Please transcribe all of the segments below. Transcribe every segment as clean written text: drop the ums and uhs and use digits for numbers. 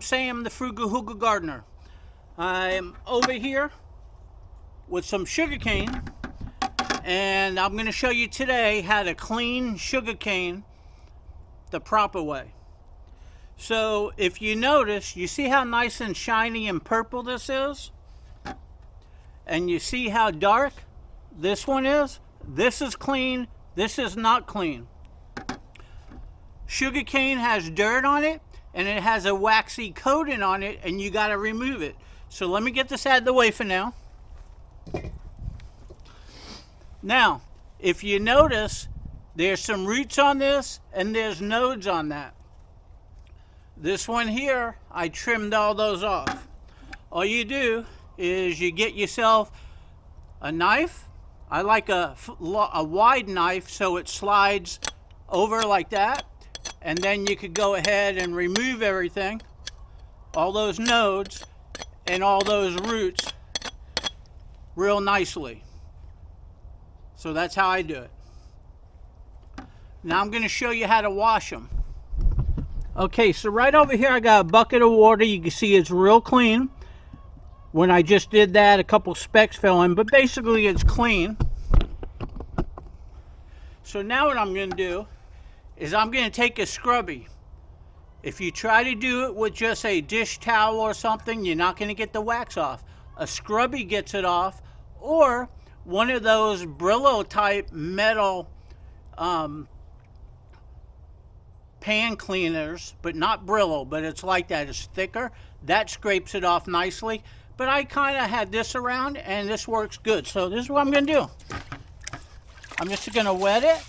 Sam, the Frugal Hugel gardener. I'm over here with some sugarcane, and I'm going to show you today how to clean sugarcane the proper way. So if you notice, you see how nice and shiny and purple this is? And you see how dark this one is? This is clean, this is not clean. Sugarcane has dirt on it, and it has a waxy coating on it, and you got to remove it. So let me get this out of the way for now. Now, if you notice, there's some roots on this, and there's nodes on that. This one here, I trimmed all those off. All you do is you get yourself a knife. I like a wide knife so it slides over like that. And then you could go ahead and remove everything, all those nodes and all those roots real nicely. So that's how I do it. Now I'm going to show you how to wash them. Okay, so right over here I got a bucket of water. You can see it's real clean. When I just did that, a couple specks fell in, but basically it's clean. So now what I'm going to do is I'm going to take a scrubby. If you try to do it with just a dish towel or something, you're not going to get the wax off. A scrubby gets it off, or one of those Brillo type metal pan cleaners, but not Brillo, but it's like that. It's thicker. That scrapes it off nicely. But I kind of had this around, and this works good. So this is what I'm going to do. I'm just going to wet it.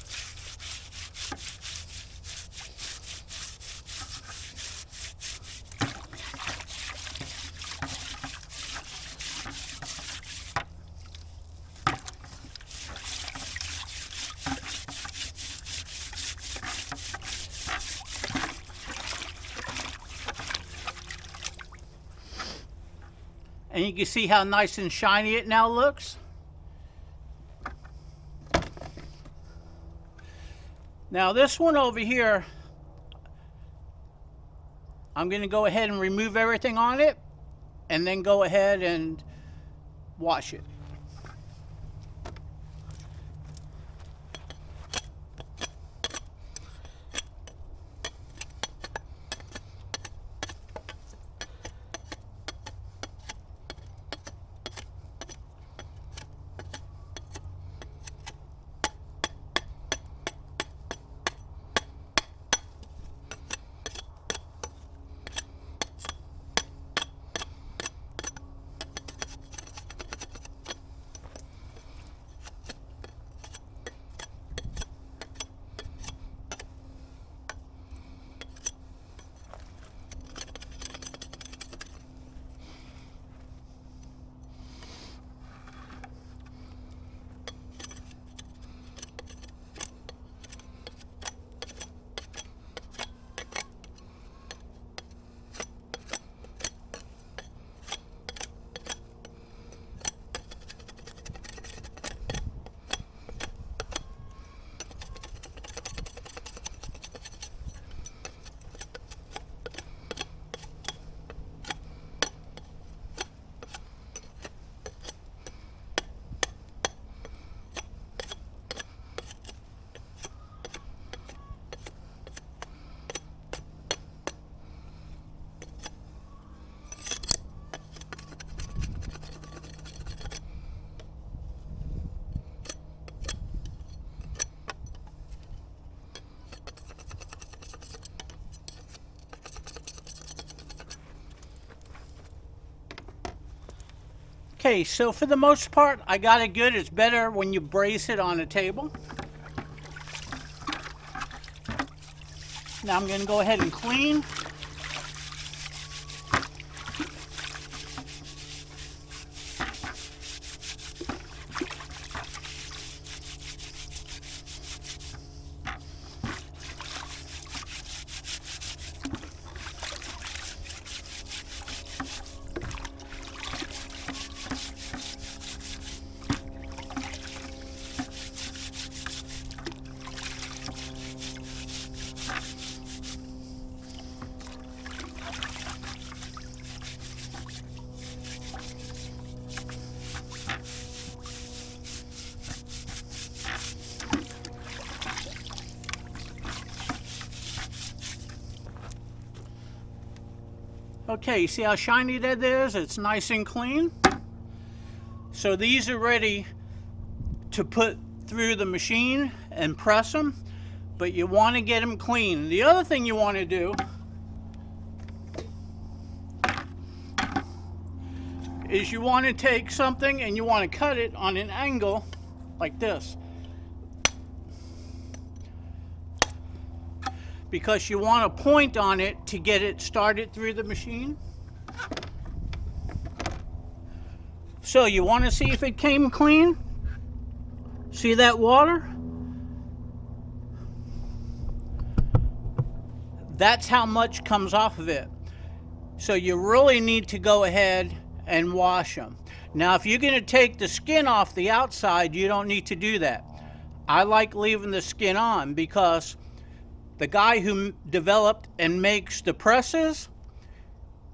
And you can see how nice and shiny it now looks. Now this one over here, I'm going to go ahead and remove everything on it and then go ahead and wash it. Okay, so for the most part, I got it good. It's better when you brace it on a table. Now I'm going to go ahead and clean. Okay, you see how shiny that is? It's nice and clean. So these are ready to put through the machine and press them, but you want to get them clean. The other thing you want to do is you want to take something and you want to cut it on an angle like this, because you want a point on it to get it started through the machine. So you want to see if it came clean. See that water? That's how much comes off of it. So you really need to go ahead and wash them. Now, if you're going to take the skin off the outside, you don't need to do that. I like leaving the skin on because the guy who developed and makes the presses,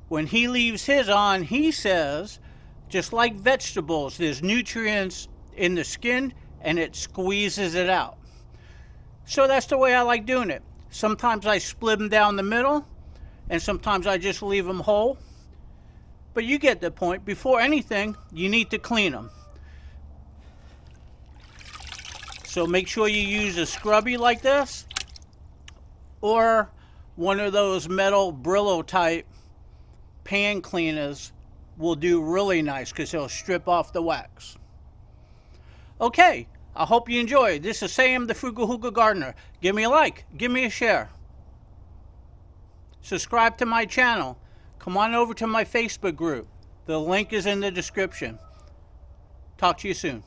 when he leaves his on, he says, just like vegetables, there's nutrients in the skin and it squeezes it out. So that's the way I like doing it. Sometimes I split them down the middle and sometimes I just leave them whole. But you get the point. Before anything, you need to clean them. So make sure you use a scrubby like this or one of those metal Brillo type pan cleaners will do really nice because it'll strip off the wax. Okay, I hope you enjoyed. This is Sam, the Frugal Hugel Gardener. Give me a like, give me a share. Subscribe to my channel. Come on over to my Facebook group. The link is in the description. Talk to you soon.